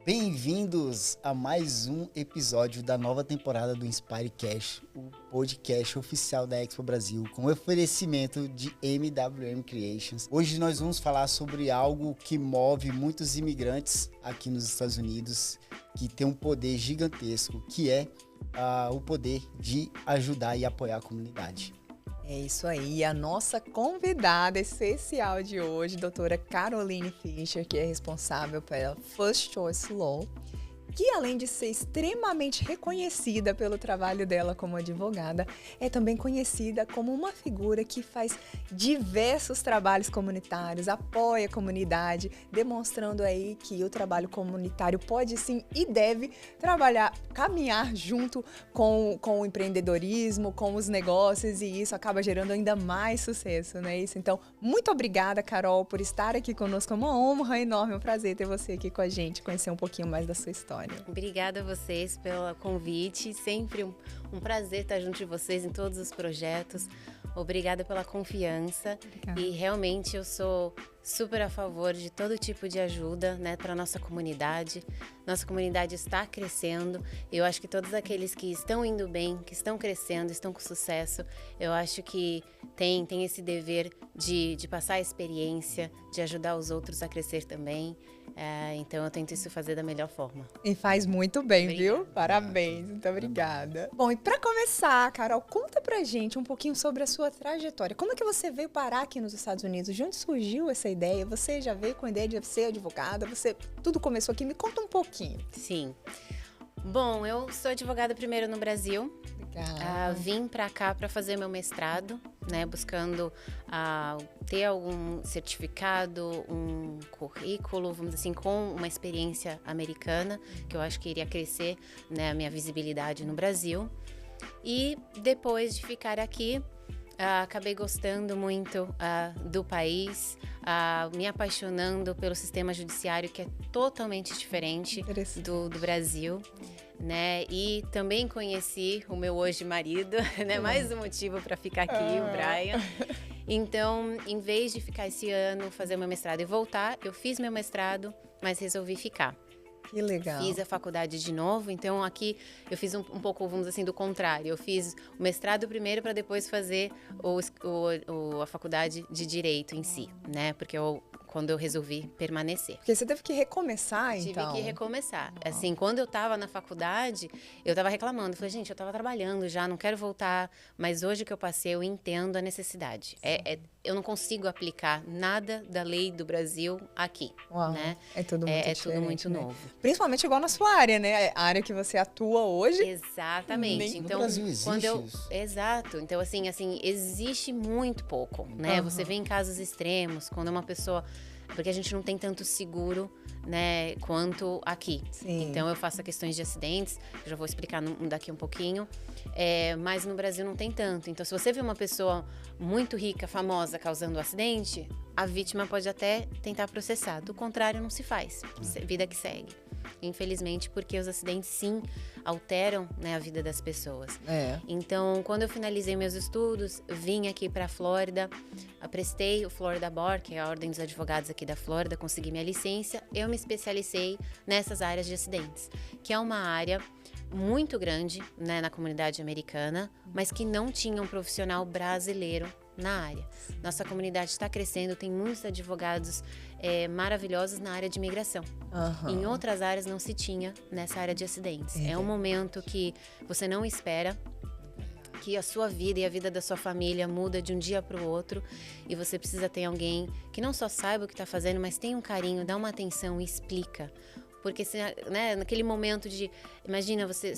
Bem-vindos a mais um episódio da nova temporada do Inspirecast, o podcast oficial da Expo Brasil, com oferecimento de MWM Creations. Hoje nós vamos falar sobre algo que move muitos imigrantes aqui nos Estados Unidos, que tem um poder gigantesco, que é o poder de ajudar e apoiar a comunidade. É isso aí, a nossa convidada especial de hoje, doutora Caroline Fischer, que é responsável pela First Choice Law, que além de ser extremamente reconhecida pelo trabalho dela como advogada, é também conhecida como uma figura que faz diversos trabalhos comunitários, apoia a comunidade, demonstrando aí que o trabalho comunitário pode sim e deve caminhar junto com o empreendedorismo, com os negócios, e isso acaba gerando ainda mais sucesso, não é isso? Então, muito obrigada, Carol, por estar aqui conosco. É uma honra enorme, um prazer ter você aqui com a gente, conhecer um pouquinho mais da sua história. Obrigada a vocês pelo convite, sempre um prazer estar junto de vocês em todos os projetos. Obrigada pela confiança. Obrigada. E realmente eu sou super a favor de todo tipo de ajuda, né, para a nossa comunidade. Nossa comunidade está crescendo. Eu acho que todos aqueles que estão indo bem, que estão crescendo, estão com sucesso, eu acho que tem esse dever de passar a experiência, de ajudar os outros a crescer também. Então eu tento isso fazer da melhor forma. E faz muito bem, Obrigada. Viu? Parabéns, muito obrigada. Bom, e para começar, Carol, conta pra gente um pouquinho sobre a sua trajetória. Como é que você veio parar aqui nos Estados Unidos? De onde surgiu essa ideia? Você já veio com a ideia de ser advogada? Tudo começou aqui? Me conta um pouquinho. Sim. Bom, eu sou advogada primeiro no Brasil. Vim para cá para fazer meu mestrado, né, buscando ter algum certificado, um currículo, vamos dizer assim, com uma experiência americana, que eu acho que iria crescer, né, a minha visibilidade no Brasil. E depois de ficar aqui, acabei gostando muito do país, me apaixonando pelo sistema judiciário, que é totalmente diferente do Brasil, né? E também conheci o meu hoje marido, né? Mais um motivo para ficar aqui, o Brian. Então, em vez de ficar esse ano, fazer meu mestrado e voltar, eu fiz meu mestrado, mas resolvi ficar. Que legal. Fiz a faculdade de novo, então aqui eu fiz um pouco, vamos dizer assim, do contrário. Eu fiz o mestrado primeiro para depois fazer a faculdade de Direito em si, né? Porque quando eu resolvi permanecer. Porque você teve que recomeçar, então? Tive que recomeçar. Assim, quando eu estava na faculdade, eu estava reclamando. Falei, gente, eu estava trabalhando já, não quero voltar. Mas hoje que eu passei, eu entendo a necessidade. Eu não consigo aplicar nada da lei do Brasil aqui, né? É tudo muito diferente, tudo muito novo. Principalmente igual na sua área, né? A área que você atua hoje. Exatamente. Então, no Brasil existe isso. Exato. Então, assim, existe muito pouco, né? Você vê em casos extremos, quando uma pessoa... Porque a gente não tem tanto seguro, né, quanto aqui. Sim. Então, eu faço questões de acidentes, eu já vou explicar daqui um pouquinho. Mas no Brasil não tem tanto. Então, se você vê uma pessoa muito rica, famosa, causando um acidente, a vítima pode até tentar processar. Do contrário, não se faz. Vida que segue. Infelizmente, porque os acidentes, sim, alteram, né, a vida das pessoas. Então, quando eu finalizei meus estudos, vim aqui para a Flórida, prestei o Florida Bar, que é a Ordem dos Advogados aqui da Flórida, consegui minha licença. Eu me especializei nessas áreas de acidentes, que é uma área muito grande, né, na comunidade americana, mas que não tinha um profissional brasileiro na área. Nossa comunidade está crescendo, tem muitos advogados maravilhosos na área de imigração. Em outras áreas não se tinha nessa área de acidentes. É um momento que você não espera, que a sua vida e a vida da sua família muda de um dia para o outro, e você precisa ter alguém que não só saiba o que está fazendo, mas tenha um carinho, dá uma atenção e explica. Porque, né, naquele momento de... Imagina, você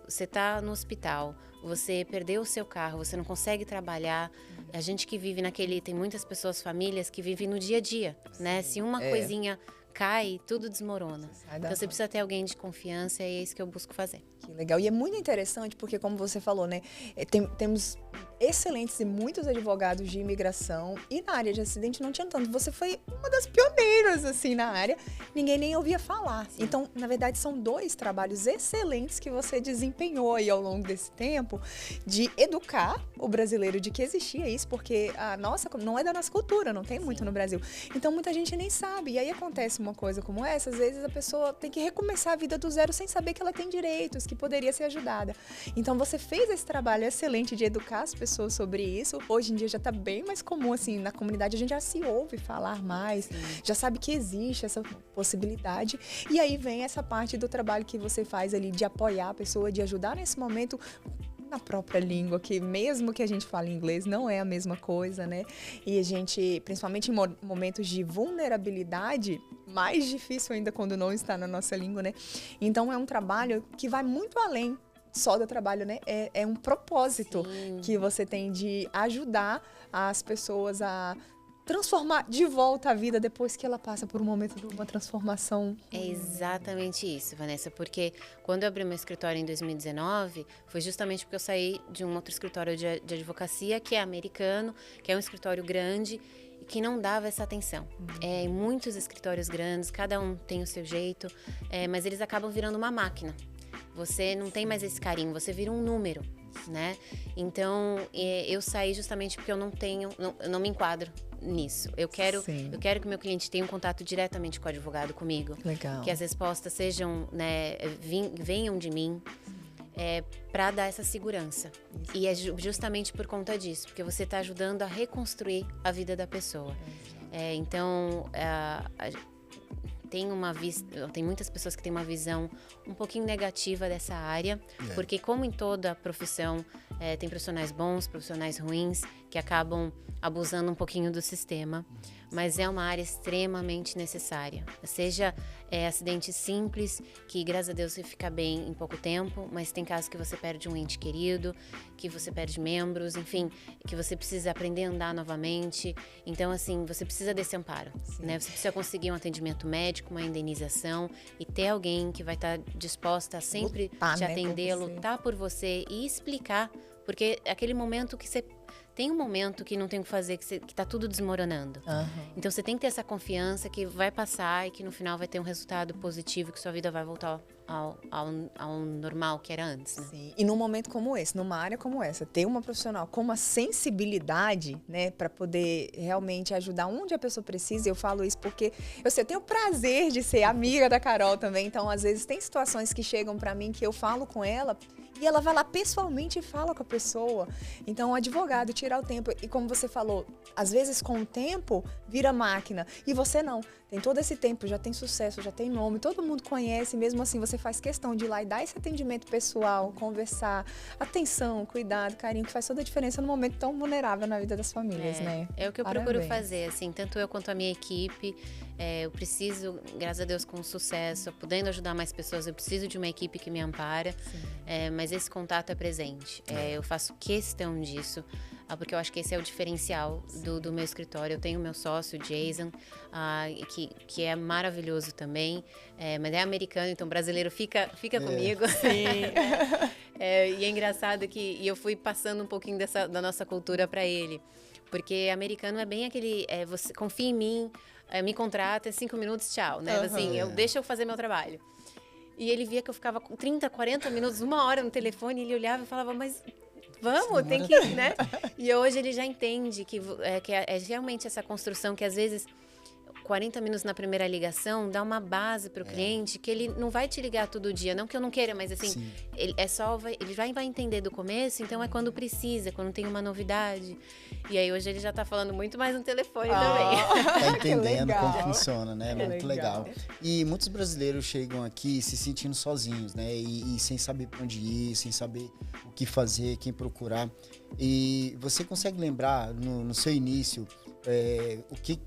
está no hospital, você perdeu o seu carro, você não consegue trabalhar. A gente que vive tem muitas pessoas, famílias, que vivem no dia a dia, né? Se uma coisinha cai, tudo desmorona. Então você precisa ter alguém de confiança, e é isso que eu busco fazer. Que legal. E é muito interessante porque, como você falou, né, temos excelentes e muitos advogados de imigração, e na área de acidente não tinha tanto. Você foi uma das pioneiras, assim, na área. Ninguém nem ouvia falar. Sim. Então, na verdade, são 2 trabalhos excelentes que você desempenhou aí ao longo desse tempo, de educar o brasileiro de que existia isso, porque a nossa, não é da nossa cultura, não tem muito no Brasil. Então, muita gente nem sabe. E aí acontece uma coisa como essa, às vezes a pessoa tem que recomeçar a vida do zero sem saber que ela tem direitos, que poderia ser ajudada. Então, você fez esse trabalho excelente de educar as pessoas sobre isso. Hoje em dia já está bem mais comum, assim, na comunidade a gente já se ouve falar mais, já sabe que existe essa possibilidade. E aí vem essa parte do trabalho que você faz ali de apoiar a pessoa, de ajudar nesse momento na própria língua, que mesmo que a gente fale inglês, não é a mesma coisa, né? E a gente, principalmente em momentos de vulnerabilidade, mais difícil ainda quando não está na nossa língua, né? Então é um trabalho que vai muito além só do trabalho, né? É um propósito que você tem de ajudar as pessoas a transformar de volta a vida depois que ela passa por um momento de uma transformação. É exatamente isso, Vanessa, porque quando eu abri meu escritório em 2019, foi justamente porque eu saí de um outro escritório de advocacia, que é americano, que é um escritório grande, e que não dava essa atenção. Muitos escritórios grandes, cada um tem o seu jeito, mas eles acabam virando uma máquina. Você não tem mais esse carinho, você vira um número, né? Então, eu saí justamente porque eu não me enquadro nisso. Eu quero que o meu cliente tenha um contato diretamente com o advogado comigo. Legal. Que as respostas sejam, né, venham de mim, para dar essa segurança. E é justamente por conta disso, porque você está ajudando a reconstruir a vida da pessoa. Então, tem muitas pessoas que têm uma visão um pouquinho negativa dessa área, porque como em toda profissão, tem profissionais bons, profissionais ruins, que acabam abusando um pouquinho do sistema, mas é uma área extremamente necessária. Seja acidente simples, que graças a Deus você fica bem em pouco tempo, mas tem casos que você perde um ente querido, que você perde membros, enfim, que você precisa aprender a andar novamente. Então, assim, você precisa desse amparo, né? Você precisa conseguir um atendimento médico, uma indenização, e ter alguém que vai estar disposta a sempre te atender, lutar por você e explicar, porque aquele momento que você... Tem um momento que não tem o que fazer, que tá tudo desmoronando. Então você tem que ter essa confiança que vai passar e que no final vai ter um resultado positivo, que sua vida vai voltar ao normal que era antes, né? Sim. E num momento como esse, numa área como essa, ter uma profissional com uma sensibilidade, né, para poder realmente ajudar onde a pessoa precisa. Eu falo isso porque eu tenho o prazer de ser amiga da Carol também. Então, às vezes, tem situações que chegam para mim que eu falo com ela e ela vai lá pessoalmente e fala com a pessoa. Então, o advogado tirar o tempo. E como você falou, às vezes com o tempo vira máquina. E você não. Tem todo esse tempo, já tem sucesso, já tem nome, todo mundo conhece. Mesmo assim, você faz questão de ir lá e dar esse atendimento pessoal, conversar, atenção, cuidado, carinho, que faz toda a diferença num momento tão vulnerável na vida das famílias, né? É o que eu procuro fazer, assim, tanto eu quanto a minha equipe. Eu preciso, graças a Deus, com sucesso, podendo ajudar mais pessoas, eu preciso de uma equipe que me ampara, mas esse contato é presente. Eu faço questão disso, porque eu acho que esse é o diferencial do meu escritório. Eu tenho meu sócio, Jason, que é maravilhoso também, mas é americano, então brasileiro fica comigo. Sim. E é engraçado que eu fui passando um pouquinho da nossa cultura para ele, porque americano é bem aquele, você confia em mim, me contrata, 5 minutos, tchau, né? Assim, deixa eu fazer meu trabalho. E ele via que eu ficava com 30, 40 minutos, 1 hora no telefone, e ele olhava e falava, mas vamos, tem que, né? E hoje ele já entende que é realmente essa construção que às vezes 40 minutos na primeira ligação dá uma base para o cliente, que ele não vai te ligar todo dia, não que eu não queira, mas assim, ele vai entender do começo, então é quando precisa, quando tem uma novidade. E aí hoje ele já tá falando muito mais no telefone também. Tá entendendo como funciona, né? Muito legal. E muitos brasileiros chegam aqui se sentindo sozinhos, né? E sem saber para onde ir, sem saber o que fazer, quem procurar. E você consegue lembrar no seu início o que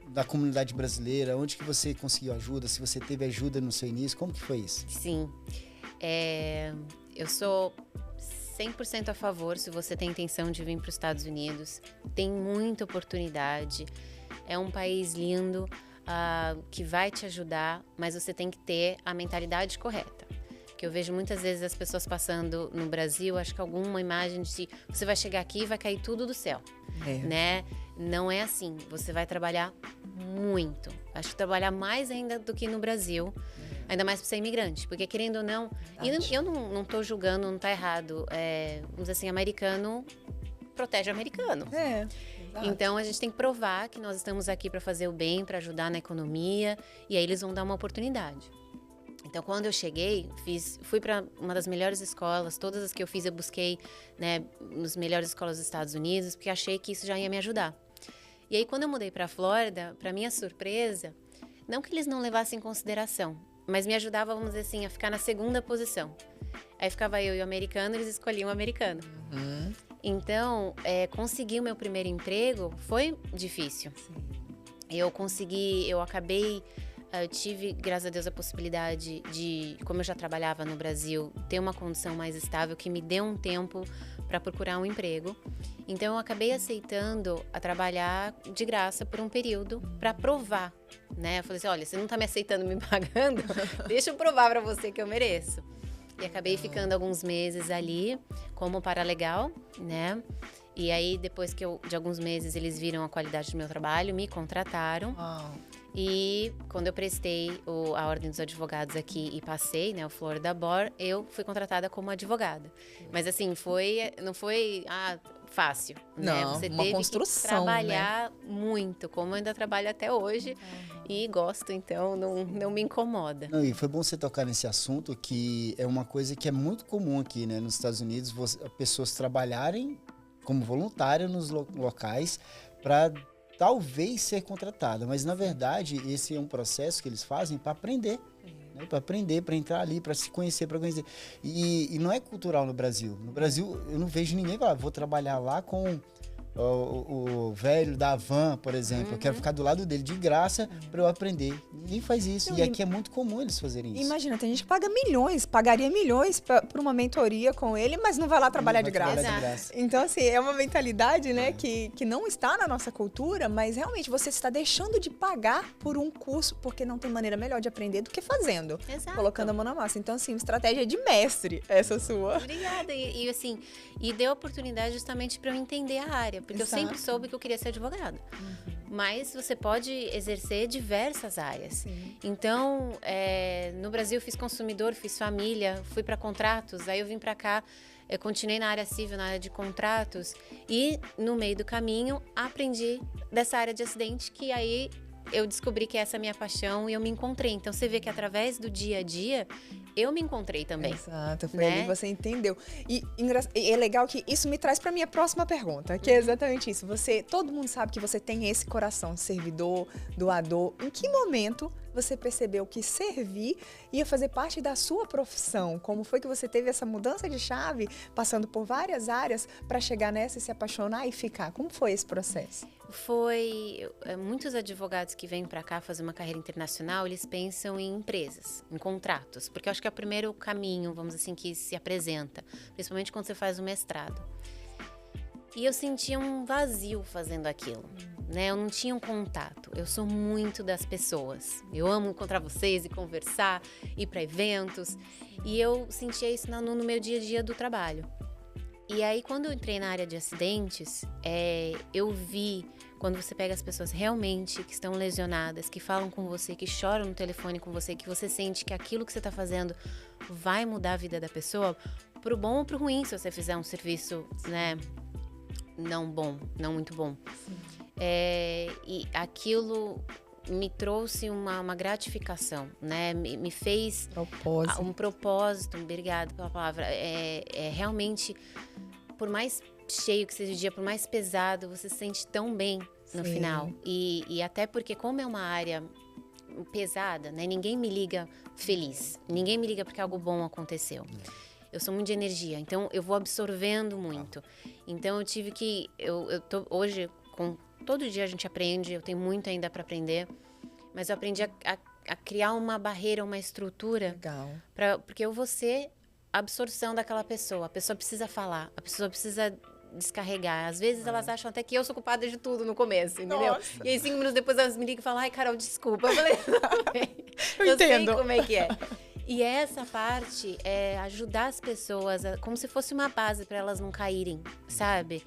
da comunidade brasileira, onde que você conseguiu ajuda, se você teve ajuda no seu início, como que foi isso? Sim, eu sou 100% a favor, se você tem intenção de vir para os Estados Unidos, tem muita oportunidade, é um país lindo, que vai te ajudar, mas você tem que ter a mentalidade correta. que eu vejo muitas vezes as pessoas passando no Brasil, acho que alguma imagem de você vai chegar aqui e vai cair tudo do céu, né? Não é assim, você vai trabalhar muito, acho que trabalhar mais ainda do que no Brasil, ainda mais para ser imigrante, porque querendo ou não, e eu não tô julgando, não tá errado, vamos dizer assim, americano protege americano. Então a gente tem que provar que nós estamos aqui para fazer o bem, para ajudar na economia, e aí eles vão dar uma oportunidade. Então, quando eu cheguei, fui para uma das melhores escolas, todas as que eu fiz eu busquei, né, nas melhores escolas dos Estados Unidos, porque achei que isso já ia me ajudar. E aí, quando eu mudei para a Flórida, para minha surpresa, não que eles não levassem em consideração, mas me ajudava, vamos dizer assim, a ficar na segunda posição. Aí ficava eu e o americano, eles escolhiam o americano. Então, conseguir o meu primeiro emprego foi difícil. Eu tive, graças a Deus, a possibilidade de, como eu já trabalhava no Brasil, ter uma condição mais estável, que me deu um tempo para procurar um emprego. Então, eu acabei aceitando a trabalhar de graça por um período para provar, né? Eu falei assim, olha, você não está me aceitando, me pagando, deixa eu provar para você que eu mereço. E acabei ficando alguns meses ali como paralegal, né? E aí, depois de alguns meses, eles viram a qualidade do meu trabalho, me contrataram. E quando eu prestei a Ordem dos Advogados aqui e passei, né, o Florida Bar, eu fui contratada como advogada. Mas assim, não foi fácil, né? Não, Você uma teve construção, que trabalhar muito, como eu ainda trabalho até hoje. E gosto, então não me incomoda. Não, e foi bom você tocar nesse assunto, que é uma coisa que é muito comum aqui, né? Nos Estados Unidos, pessoas trabalharem como voluntária nos locais para talvez ser contratada, mas na verdade esse é um processo que eles fazem para aprender, né? Para aprender, para entrar ali, para se conhecer, para conhecer. E não é cultural no Brasil. No Brasil eu não vejo ninguém falar, vou trabalhar lá com o velho da van, por exemplo, eu quero ficar do lado dele de graça para eu aprender. Ninguém faz isso. E aqui é muito comum eles fazerem isso. Imagina, tem gente que pagaria milhões por uma mentoria com ele, mas não vai lá trabalhar de graça. Então, assim, é uma mentalidade, né, que não está na nossa cultura, mas realmente você está deixando de pagar por um curso, porque não tem maneira melhor de aprender do que fazendo. Exato. Colocando a mão na massa. Então, assim, estratégia de mestre, essa sua. Obrigada. E deu oportunidade justamente para eu entender a área. Porque Exato. eu sempre soube que eu queria ser advogada. Mas você pode exercer diversas áreas. Sim. Então, no Brasil eu fiz consumidor, fiz família, fui para contratos, aí eu vim para cá, eu continuei na área civil, na área de contratos, e no meio do caminho aprendi dessa área de acidente, que aí eu descobri que essa é a minha paixão e eu me encontrei. Então você vê que através do dia a dia eu me encontrei também. Exato, foi né? ali que você entendeu. E é legal que isso me traz para minha próxima pergunta, que é exatamente isso. Todo mundo sabe que você tem esse coração de servidor, doador. Em que momento você percebeu que servir ia fazer parte da sua profissão? Como foi que você teve essa mudança de chave, passando por várias áreas para chegar nessa e se apaixonar e ficar? Como foi esse processo? Muitos advogados que vêm para cá fazer uma carreira internacional, eles pensam em empresas, em contratos, porque eu acho que é o primeiro caminho, vamos dizer assim, que se apresenta, principalmente quando você faz o mestrado. E eu sentia um vazio fazendo aquilo, né? Eu não tinha um contato. Eu sou muito das pessoas. Eu amo encontrar vocês e conversar, ir para eventos. E eu sentia isso no meu dia a dia do trabalho. E aí, quando eu entrei na área de acidentes, eu vi quando você pega as pessoas realmente que estão lesionadas, que falam com você, que choram no telefone com você, que você sente que aquilo que você está fazendo vai mudar a vida da pessoa, pro bom ou pro ruim, se você fizer um serviço, né, não muito bom. E aquilo me trouxe uma gratificação, né? Me fez um propósito. Obrigada pela palavra. Realmente, por mais cheio que seja o dia, por mais pesado, você se sente tão bem no final. E até porque, como é uma área pesada, né? Ninguém me liga feliz. Ninguém me liga porque algo bom aconteceu. Eu sou muito de energia, então eu vou absorvendo muito. Então eu tive que... Eu tô hoje, todo dia a gente aprende, eu tenho muito ainda para aprender, mas eu aprendi a criar uma barreira, uma estrutura. Legal. Porque eu vou ser a absorção daquela pessoa. A pessoa precisa falar, a pessoa precisa descarregar. Às vezes elas acham até que eu sou culpada de tudo no começo, entendeu? Nossa. E aí 5 minutos depois elas me ligam e falam, ai, Carol, desculpa. Eu falei, eu entendo. sei como é que é. E essa parte é ajudar as pessoas, como se fosse uma base para elas não caírem, sabe?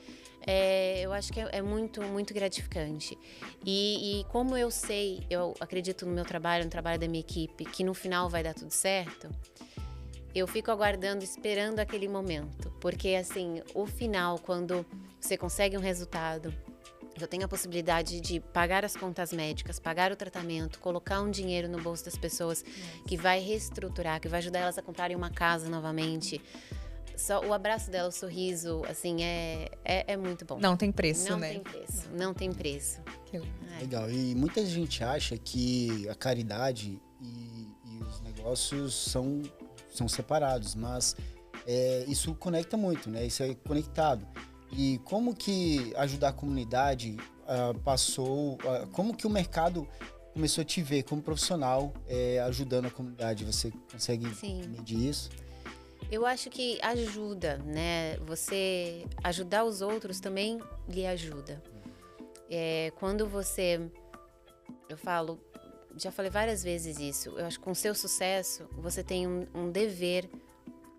Eu acho que é muito, muito gratificante. E como eu sei, eu acredito no meu trabalho, no trabalho da minha equipe, que no final vai dar tudo certo, eu fico aguardando, esperando aquele momento. Porque, assim, o final, quando você consegue um resultado, eu tenho a possibilidade de pagar as contas médicas, pagar o tratamento, colocar um dinheiro no bolso das pessoas que vai reestruturar, que vai ajudar elas a comprarem uma casa novamente. Só o abraço dela, o sorriso, assim, é muito bom. Não tem preço, não né? Não tem preço, não tem preço. Legal. E muita gente acha que a caridade e os negócios são separados, mas isso conecta muito, né? Isso é conectado. E como que ajudar a comunidade como que o mercado começou a te ver como profissional ajudando a comunidade? Você consegue medir isso? Eu acho que ajuda, né? Você ajudar os outros também lhe ajuda. Quando você... Eu falo, já falei várias vezes isso, eu acho que com o seu sucesso, você tem um dever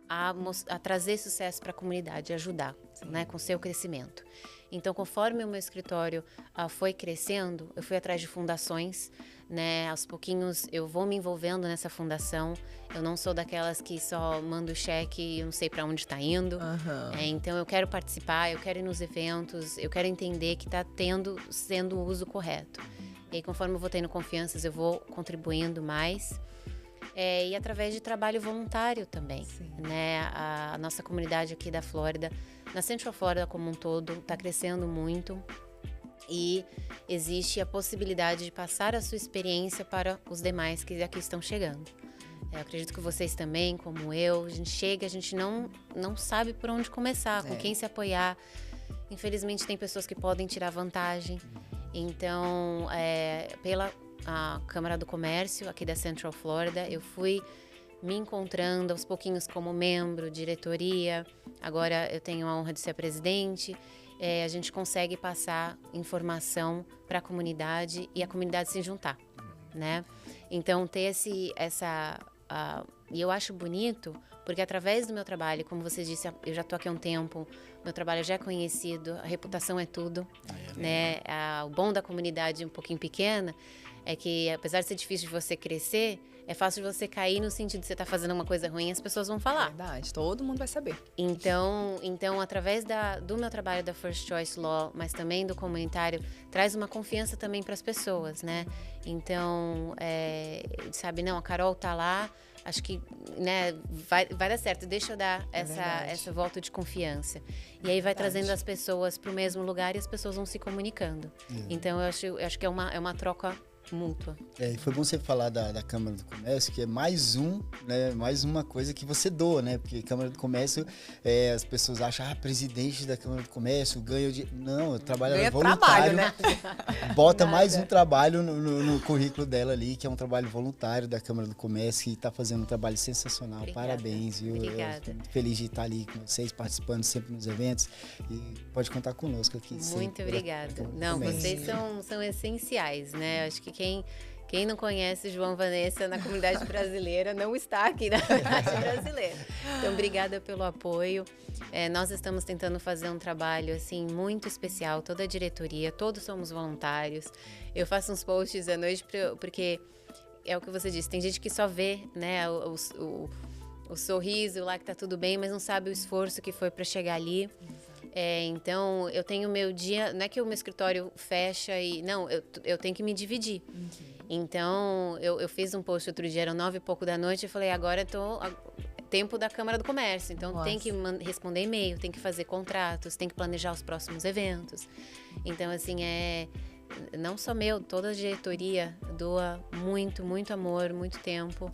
a trazer sucesso para a comunidade, ajudar, né, com o seu crescimento. Então, conforme o meu escritório foi crescendo, eu fui atrás de fundações, né, aos pouquinhos eu vou me envolvendo nessa fundação. Eu não sou daquelas que só mando cheque e eu não sei para onde está indo. Então, eu quero participar, eu quero ir nos eventos, eu quero entender que está sendo o uso correto. E aí, conforme eu vou tendo confianças, eu vou contribuindo mais. E através de trabalho voluntário também, né? A nossa comunidade aqui da Flórida, na Central Florida como um todo, está crescendo muito e existe a possibilidade de passar a sua experiência para os demais que aqui estão chegando. Eu acredito que vocês também, como eu, a gente chega, a gente não sabe por onde começar, com quem se apoiar. Infelizmente tem pessoas que podem tirar vantagem, então pela a Câmara do Comércio aqui da Central Florida, eu fui me encontrando aos pouquinhos como membro, diretoria. Agora eu tenho a honra de ser a presidente. A gente consegue passar informação para a comunidade e a comunidade se juntar, né? Então ter e eu acho bonito, porque através do meu trabalho, como você disse, eu já estou aqui há um tempo, meu trabalho já é conhecido, a reputação é tudo, né? O bom da comunidade um pouquinho pequena é que, apesar de ser difícil de você crescer, é fácil de você cair no sentido de você estar fazendo uma coisa ruim e as pessoas vão falar. Verdade, todo mundo vai saber. Então através do meu trabalho da First Choice Law, mas também do comunitário, traz uma confiança também para as pessoas, né? Então, sabe, não, a Carol tá lá, acho que, né, vai dar certo, deixa eu dar essa volta de confiança. E aí vai trazendo as pessoas para o mesmo lugar e as pessoas vão se comunicando. Então, eu acho que é uma troca mútua. E foi bom você falar da Câmara do Comércio, que é mais uma coisa que você doa, né? Porque Câmara do Comércio, as pessoas acham, presidente da Câmara do Comércio ganha não, trabalha voluntário, trabalho, né? Bota mais um trabalho no currículo dela ali, que é um trabalho voluntário da Câmara do Comércio, e está fazendo um trabalho sensacional. Obrigada. Parabéns, viu? Obrigada. Eu estou muito feliz de estar ali com vocês, participando sempre nos eventos, e pode contar conosco aqui. Muito obrigada. Não, vocês são essenciais, né? Acho que quem não conhece João Vanessa na comunidade brasileira não está aqui na comunidade brasileira. Então, obrigada pelo apoio. Nós estamos tentando fazer um trabalho assim muito especial, toda a diretoria, todos somos voluntários. Eu faço uns posts à noite porque é o que você disse, tem gente que só vê, né, o sorriso lá que tá tudo bem, mas não sabe o esforço que foi para chegar ali. Então, eu tenho meu dia... Não é que o meu escritório fecha e... Não, eu tenho que me dividir. Então, eu fiz um post outro dia, eram 9 e pouco da noite, e falei, agora tempo da Câmara do Comércio. Então, tem que responder e-mail, tem que fazer contratos, tem que planejar os próximos eventos. Então, assim, não só toda a diretoria doa muito, muito amor, muito tempo.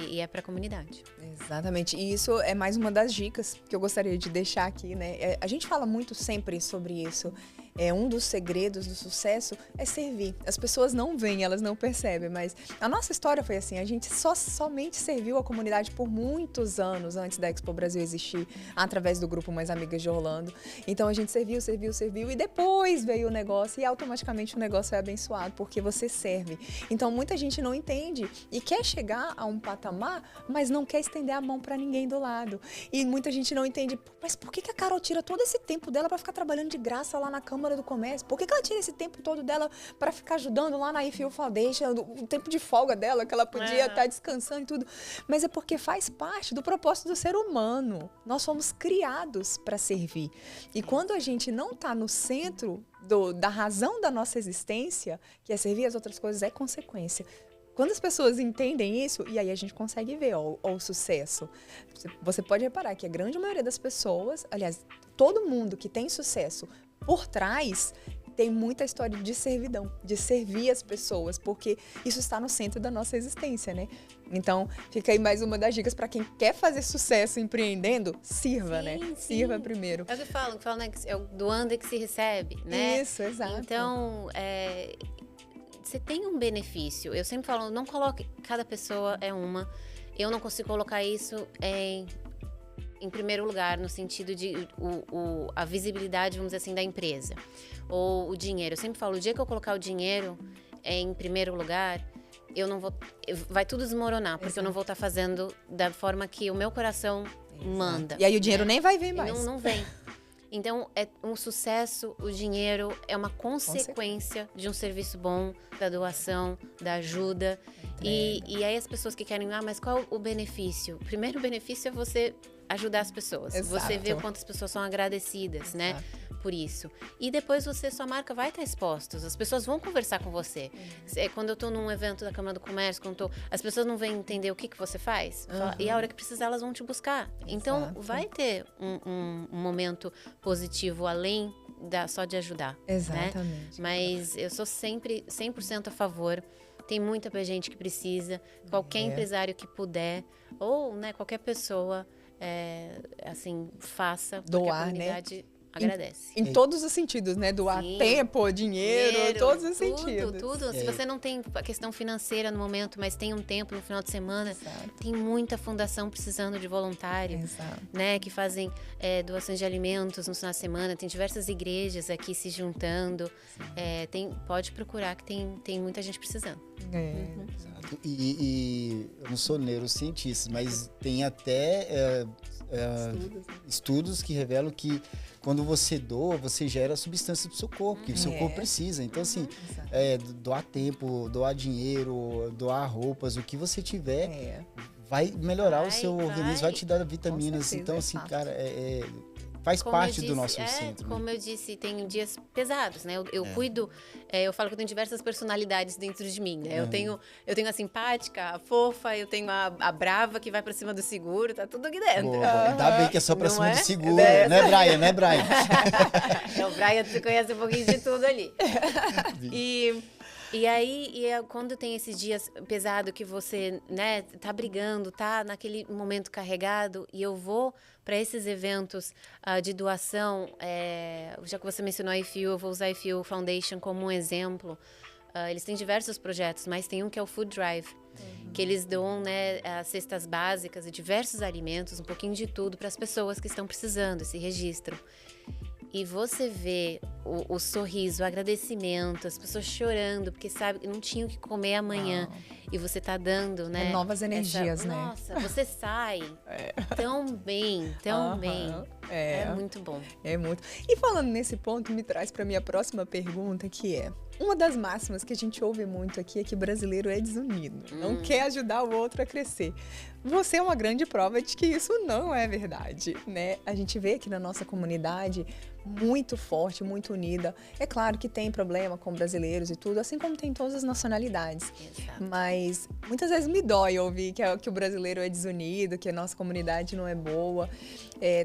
E é para a comunidade. Exatamente. E isso é mais uma das dicas que eu gostaria de deixar aqui, né? A gente fala muito sempre sobre isso. um dos segredos do sucesso é servir. As pessoas não veem, elas não percebem, mas a nossa história foi assim, a gente somente serviu a comunidade por muitos anos antes da Expo Brasil existir, através do grupo Mães Amigas de Orlando. Então a gente serviu e depois veio o negócio e automaticamente o negócio é abençoado, porque você serve. Então muita gente não entende e quer chegar a um patamar, mas não quer estender a mão para ninguém do lado. E muita gente não entende, mas por que a Carol tira todo esse tempo dela para ficar trabalhando de graça lá na Câmara do Comércio? Por que ela tira esse tempo todo dela para ficar ajudando lá na IFU Foundation, o tempo de folga dela, que ela podia estar descansando e tudo? Mas é porque faz parte do propósito do ser humano. Nós fomos criados para servir. E quando a gente não está no centro da razão da nossa existência, que é servir as outras coisas, é consequência. Quando as pessoas entendem isso, e aí a gente consegue ver o sucesso. Você pode reparar que a grande maioria das pessoas, aliás, todo mundo que tem sucesso por trás, tem muita história de servidão, de servir as pessoas, porque isso está no centro da nossa existência, né? Então, fica aí mais uma das dicas para quem quer fazer sucesso empreendendo, sirva, né? Sirva primeiro. É o que eu falo, né? É o doando é que se recebe, né? Isso, exato. Então, você tem um benefício. Eu sempre falo, não coloque, cada pessoa é uma. Eu não consigo colocar isso em primeiro lugar, no sentido de a visibilidade, vamos dizer assim, da empresa. Ou o dinheiro. Eu sempre falo, o dia que eu colocar o dinheiro em primeiro lugar, eu não vou, vai tudo desmoronar, porque eu não vou estar fazendo da forma que o meu coração manda. E aí o dinheiro nem vai vir mais. Não vem. Então, um sucesso, o dinheiro é uma consequência de um serviço bom, da doação, da ajuda. E aí as pessoas que querem, mas qual o benefício? O primeiro benefício é você ajudar as pessoas. Exato. Você vê o quanto as pessoas são agradecidas, né? Por isso. E depois sua marca vai estar exposta. As pessoas vão conversar com você. Quando eu estou num evento da Câmara do Comércio, as pessoas não vêm entender o que você faz. E a hora que precisar, elas vão te buscar. Então, vai ter um momento positivo além só de ajudar. Exatamente. Né? Mas eu sou sempre 100% a favor. Tem muita gente que precisa. Qualquer empresário que puder, ou qualquer pessoa, assim, faça. Doar, a comunidade agradece. Em todos os sentidos, né? Doar tempo, dinheiro, todos os sentidos. Tudo. Se você não tem a questão financeira no momento, mas tem um tempo no final de semana, tem muita fundação precisando de voluntários, né? Que fazem doações de alimentos no final de semana. Tem diversas igrejas aqui se juntando. Pode procurar que tem muita gente precisando. Exato. E eu não sou neurocientista, mas tem até estudos que revelam que quando você doa, você gera substância do seu corpo, que o seu corpo precisa. Então, assim, doar tempo, doar dinheiro, doar roupas, o que você tiver, vai melhorar o seu organismo, vai te dar vitaminas. Então, assim, cara, faz parte do nosso centro. Como eu disse, tem dias pesados, né? Eu cuido, eu falo que eu tenho diversas personalidades dentro de mim, né? Eu tenho a simpática, a fofa, eu tenho a brava que vai pra cima do seguro, tá tudo aqui dentro. Ainda bem que é só pra cima do seguro, né, Brian? Né, Brian? O Brian, você conhece um pouquinho de tudo ali. E aí, quando tem esses dias pesados que você, né, tá brigando, tá naquele momento carregado, e eu vou para esses eventos de doação, já que você mencionou a IFU, eu vou usar a IFU Foundation como um exemplo. Eles têm diversos projetos, mas tem um que é o Food Drive, que eles dão, né, as cestas básicas e diversos alimentos, um pouquinho de tudo para as pessoas que estão precisando, esse registro. E você vê o sorriso, o agradecimento, as pessoas chorando, porque sabe que não tinham o que comer amanhã. E você tá dando, né? Novas energias, né? Nossa, você sai tão bem, tão bem. É muito bom. É muito. E falando nesse ponto, me traz para minha próxima pergunta, que é: uma das máximas que a gente ouve muito aqui é que brasileiro é desunido, não quer ajudar o outro a crescer. Você é uma grande prova de que isso não é verdade, né? A gente vê aqui na nossa comunidade muito forte, muito unida. É claro que tem problema com brasileiros e tudo, assim como tem em todas as nacionalidades. Exato. Mas muitas vezes me dói ouvir que o brasileiro é desunido, que a nossa comunidade não é boa.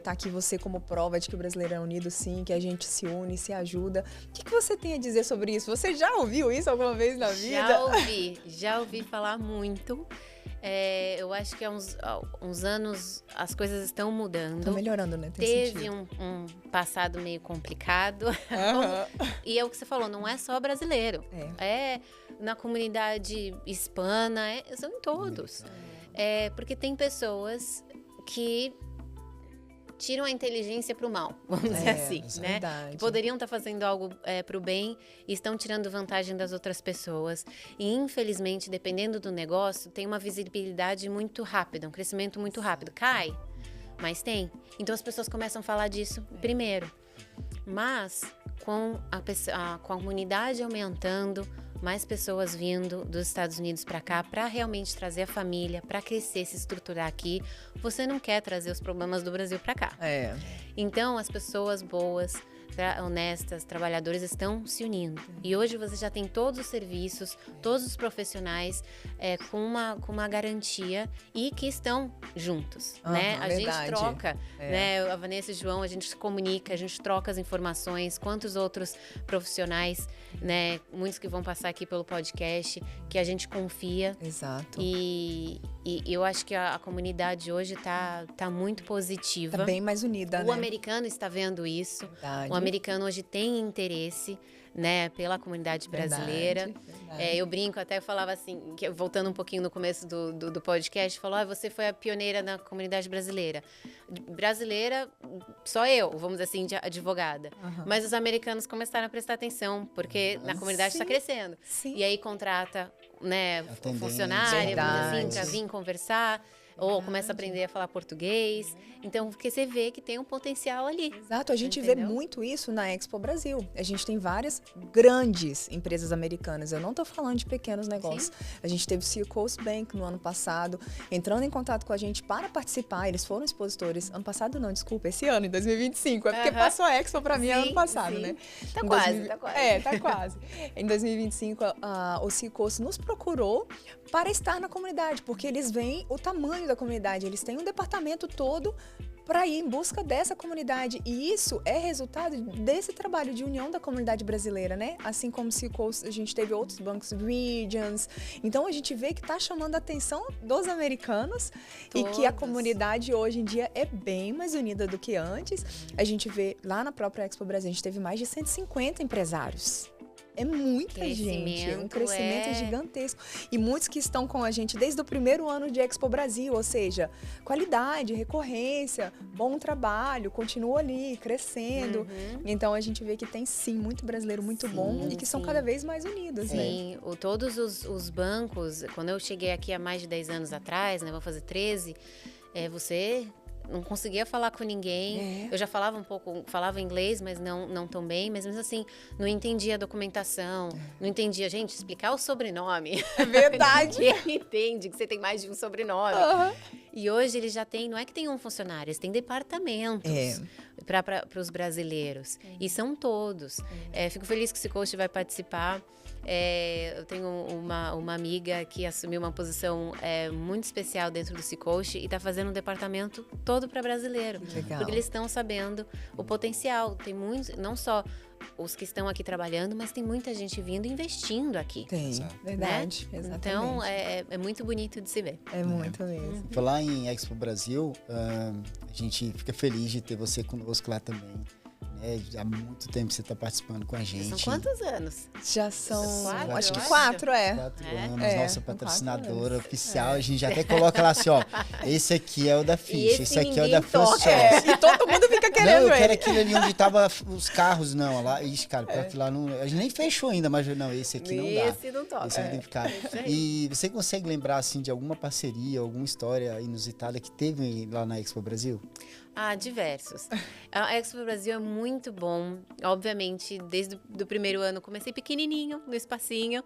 Tá aqui você como prova de que o brasileiro é unido, sim, que a gente se une, se ajuda. O que você tem a dizer sobre isso? Você já ouviu isso alguma vez na vida? Já ouvi falar muito. Eu acho que há uns anos as coisas estão mudando. Estão melhorando, né? Tem Teve sentido. um passado meio complicado. E é o que você falou, não é só brasileiro. É na comunidade hispana, são em todos. Porque tem pessoas que tiram a inteligência para o mal, vamos dizer assim, né? Verdade. Que poderiam estar fazendo algo para o bem e estão tirando vantagem das outras pessoas. E, infelizmente, dependendo do negócio, tem uma visibilidade muito rápida, um crescimento muito rápido. Cai, mas tem. Então, as pessoas começam a falar disso primeiro. Mas, com a comunidade aumentando, mais pessoas vindo dos Estados Unidos para cá para realmente trazer a família, para crescer, se estruturar aqui. Você não quer trazer os problemas do Brasil para cá. Então, as pessoas boas, honestas, trabalhadores estão se unindo. E hoje você já tem todos os serviços, todos os profissionais com uma garantia e que estão juntos, né? A gente troca, né? A Vanessa e o João, a gente se comunica, a gente troca as informações. Quantos outros profissionais, né? Muitos que vão passar aqui pelo podcast, que a gente confia. Exato. E eu acho que a comunidade hoje tá muito positiva. Tá bem mais unida, né? O americano está vendo isso. Verdade. O americano hoje tem interesse, né, pela comunidade brasileira. Verdade. Eu brinco, até eu falava assim, voltando um pouquinho no começo do podcast, falou, você foi a pioneira na comunidade brasileira. Brasileira, só eu, vamos dizer assim, de advogada. Mas os americanos começaram a prestar atenção, porque na comunidade está crescendo. Sim. E aí contrata, né, funcionária, assim, para vir conversar. Ou começa a aprender a falar português. Então, porque você vê que tem um potencial ali. Exato, a gente vê muito isso na Expo Brasil. A gente tem várias grandes empresas americanas. Eu não estou falando de pequenos negócios. Sim. A gente teve o Sea Coast Bank no ano passado, entrando em contato com a gente para participar. Eles foram expositores. Ano passado não, desculpa, esse ano, em 2025. É porque passou a Expo para mim ano passado, né? Tá quase, tá quase. Tá quase. Em 2025, o Sea Coast nos procurou para estar na comunidade, porque eles veem o tamanho da comunidade. Eles têm um departamento todo para ir em busca dessa comunidade. E isso é resultado desse trabalho de união da comunidade brasileira, né? Assim como a gente teve outros bancos, Regions. Então, a gente vê que está chamando a atenção dos americanos e que a comunidade hoje em dia é bem mais unida do que antes. A gente vê lá na própria Expo Brasil, a gente teve mais de 150 empresários. É muita gente, um crescimento gigantesco. E muitos que estão com a gente desde o primeiro ano de Expo Brasil, ou seja, qualidade, recorrência, bom trabalho, continua ali, crescendo. Então, a gente vê que tem, sim, muito brasileiro muito bom e que são cada vez mais unidos, né? Sim, todos os bancos, quando eu cheguei aqui há mais de 10 anos atrás, né, vou fazer 13, você não conseguia falar com ninguém. Eu já falava um pouco, falava inglês, mas não tão bem. Mas mesmo assim, não entendia a documentação, não entendia, gente, explicar o sobrenome. É verdade. Ninguém entende que você tem mais de um sobrenome. E hoje eles já têm, não é que tem um funcionário, eles têm departamentos para os brasileiros. E são todos. Fico feliz que o Sea Coast vai participar. Eu tenho uma amiga que assumiu uma posição muito especial dentro do Sea Coast e está fazendo um departamento todo para brasileiro. Legal. Porque eles estão sabendo o potencial. Tem muitos, não só os que estão aqui trabalhando, mas tem muita gente vindo e investindo aqui. Tem, verdade. Né? Exatamente. Então, é muito bonito de se ver. É muito mesmo. Falar em Expo Brasil, a gente fica feliz de ter você conosco lá também. Há muito tempo que você está participando com a gente. São quantos anos? Já são, acho que 4, 4 anos, nossa patrocinadora oficial. A gente já até coloca lá assim, ó, esse aqui é o da Ficha, esse aqui é o da First Choice. E todo mundo fica querendo eu quero aquele ali onde tava os carros, não, lá, ixi, cara, pior que lá não, a gente nem fechou ainda, mas não, esse aqui não dá. Esse não toca. Esse não tem que ficar. E você consegue lembrar, assim, de alguma parceria, alguma história inusitada que teve lá na Expo Brasil? Diversos. A Expo Brasil é muito bom. Obviamente, desde o primeiro ano, comecei pequenininho, no espacinho.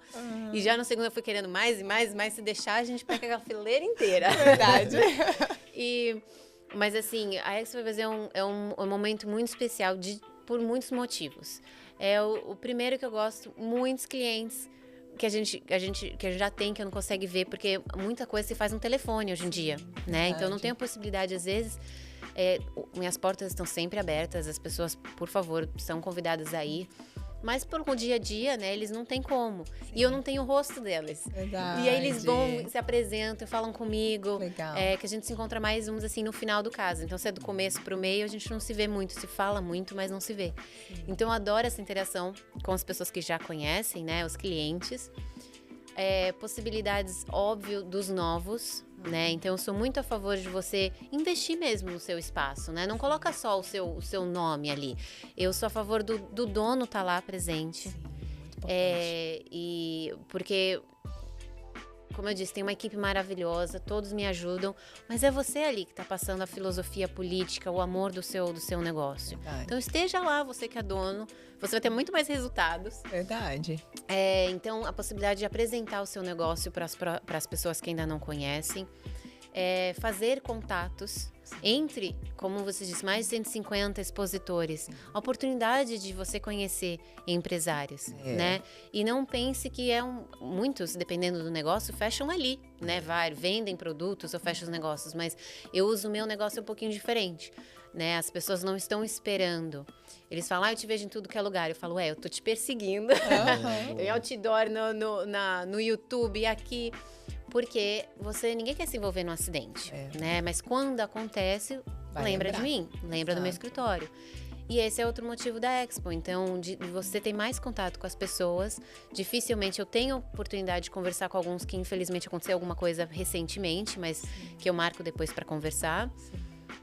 E já no segundo eu fui querendo mais e mais. Se deixar, a gente pega aquela fileira inteira. Verdade. Mas assim, a Expo Brasil é um momento muito especial por muitos motivos. O primeiro que eu gosto, muitos clientes que a gente já tem, que não consegue ver, porque muita coisa se faz no telefone hoje em dia, né? Então, não tem a possibilidade, às vezes... minhas portas estão sempre abertas, as pessoas, por favor, são convidadas a ir. Mas pelo dia a dia, né, eles não têm como. E eu não tenho o rosto deles. Verdade. E aí eles vão, se apresentam, falam comigo. Legal. Que a gente se encontra mais, vamos assim, no final do caso. Então, se é do começo pro meio, a gente não se vê muito. Se fala muito, mas não se vê. Então, eu adoro essa interação com as pessoas que já conhecem, né, os clientes. Possibilidades, óbvio, dos novos, né? Então, eu sou muito a favor de você investir mesmo no seu espaço, né? Não coloca só o seu nome ali. Eu sou a favor do dono estar lá presente. Sim, muito importante. Porque, como eu disse, tem uma equipe maravilhosa, todos me ajudam, mas é você ali que está passando a filosofia política, o amor do seu negócio. Verdade. Então, esteja lá, você que é dono, você vai ter muito mais resultados. Verdade. Então, a possibilidade de apresentar o seu negócio para as pessoas que ainda não conhecem. Fazer contatos entre, como você disse, mais de 150 expositores. A oportunidade de você conhecer empresários, né? E não pense que muitos, dependendo do negócio, fecham ali, né? Vendem produtos ou fecham os negócios, mas eu uso o meu negócio um pouquinho diferente, né? As pessoas não estão esperando. Eles falam, eu te vejo em tudo que é lugar. Eu falo, eu tô te perseguindo. Em outdoor, no YouTube, aqui. Porque ninguém quer se envolver num acidente, né? Mas quando acontece, lembra de mim, lembra do meu escritório. E esse é outro motivo da Expo. Então, de você ter mais contato com as pessoas. Dificilmente eu tenho oportunidade de conversar com alguns que, infelizmente, aconteceu alguma coisa recentemente, mas que eu marco depois para conversar.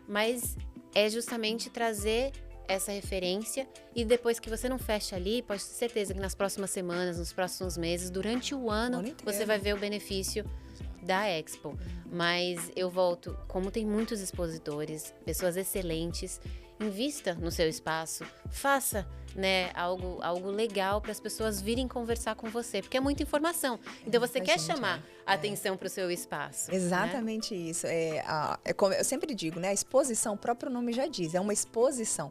Mas é justamente trazer essa referência e depois que você não fecha ali, pode ter certeza que nas próximas semanas, nos próximos meses, durante o ano, você vai ver o benefício da Expo. Mas eu volto, como tem muitos expositores, pessoas excelentes, invista no seu espaço, faça, né, algo legal para as pessoas virem conversar com você, porque é muita informação. Então você quer chamar a atenção para o seu espaço. Exatamente, né? Isso. Como eu sempre digo, né? A exposição, o próprio nome já diz, é uma exposição.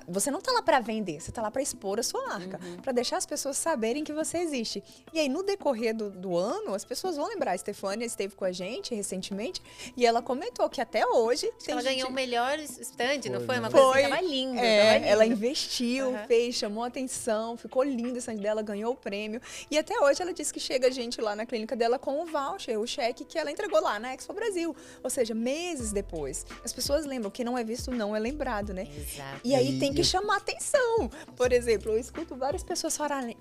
Você não está lá para vender, você está lá para expor a sua marca, para deixar as pessoas saberem que você existe. E aí, no decorrer do ano, as pessoas vão lembrar. A Stefânia esteve com a gente recentemente e ela comentou que até hoje... Ela ganhou o melhor stand, não foi? Uma Foi. coisa assim, tava lindo. Ela investiu, chamou atenção, ficou linda o stand dela, ganhou o prêmio. E até hoje ela disse que chega gente lá na clínica dela com o voucher, o cheque que ela entregou lá na Expo Brasil. Ou seja, meses depois. As pessoas lembram, que não é visto não é lembrado, né? Exato. E aí tem que chamar atenção. Por exemplo, eu escuto várias pessoas falarem,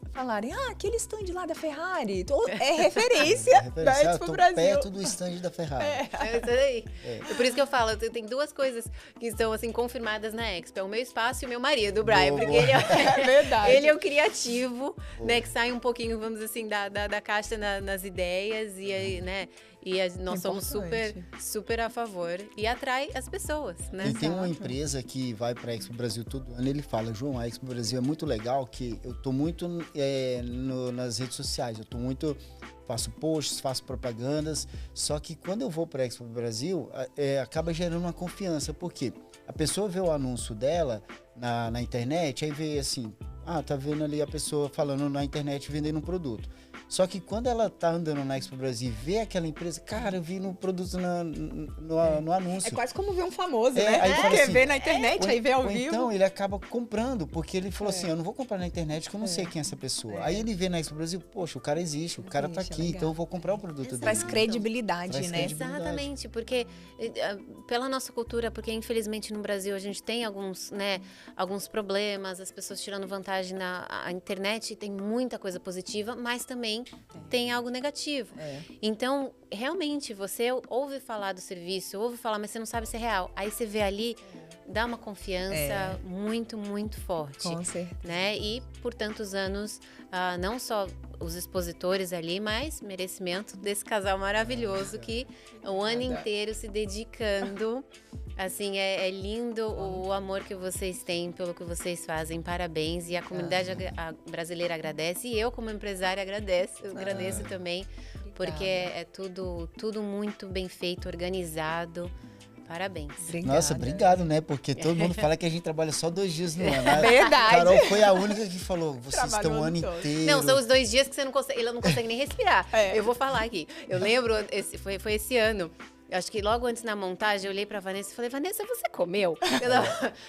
aquele stand lá da Ferrari, é referência da Expo Brasil. Perto do stand da Ferrari. É isso aí. Por isso que eu falo, tem duas coisas que estão assim confirmadas na Expo. É o meu espaço e o meu marido, o Brian. Porque ele verdade. Ele é o criativo, né? Que sai um pouquinho, vamos dizer assim, da caixa nas ideias. E aí, né? Nós somos super a favor. E atrai as pessoas, né? E tem uma empresa que vai para a Expo Brasil todo ano, ele fala, João, a Expo Brasil é muito legal, que eu tô muito nas redes sociais, faço posts, faço propagandas, só que quando eu vou para a Expo Brasil, acaba gerando uma confiança, porque a pessoa vê o anúncio dela na internet, aí vê assim, tá vendo ali a pessoa falando na internet vendendo um produto. Só que quando ela tá andando na Expo Brasil e vê aquela empresa, cara, eu vi no produto no anúncio. É quase como ver um famoso, né? Aí Porque assim, vê na internet, aí vê ao vivo. Então ele acaba comprando, porque ele falou assim, eu não vou comprar na internet porque eu não sei quem é essa pessoa. Aí ele vê na Expo Brasil, poxa, o cara existe, o cara tá aqui, então eu vou comprar o produto dele. Traz credibilidade, né? Exatamente, porque pela nossa cultura, porque infelizmente no Brasil a gente tem alguns problemas, as pessoas tirando vantagem a internet tem muita coisa positiva, mas também tem algo negativo. Então, realmente, você ouve falar do serviço, ouve falar, mas você não sabe se é real. Aí você vê ali, dá uma confiança muito, muito forte. Com certeza. Né? E por tantos anos, não só os expositores ali, mas merecimento desse casal maravilhoso que o ano inteiro se dedicando. Assim, é lindo o amor que vocês têm pelo que vocês fazem. Parabéns. E a comunidade brasileira agradece. E eu, como empresária, agradeço também. Porque é tudo muito bem feito, organizado. Parabéns. Obrigada. Nossa, obrigado, né? Porque todo mundo fala que a gente trabalha só 2 dias no ano. Verdade. Carol foi a única que falou, vocês estão o ano inteiro. Não, são os 2 dias que ela não consegue nem respirar. Eu vou falar aqui. Eu lembro, foi esse ano. Eu acho que logo antes na montagem, eu olhei pra Vanessa e falei, Vanessa, você comeu?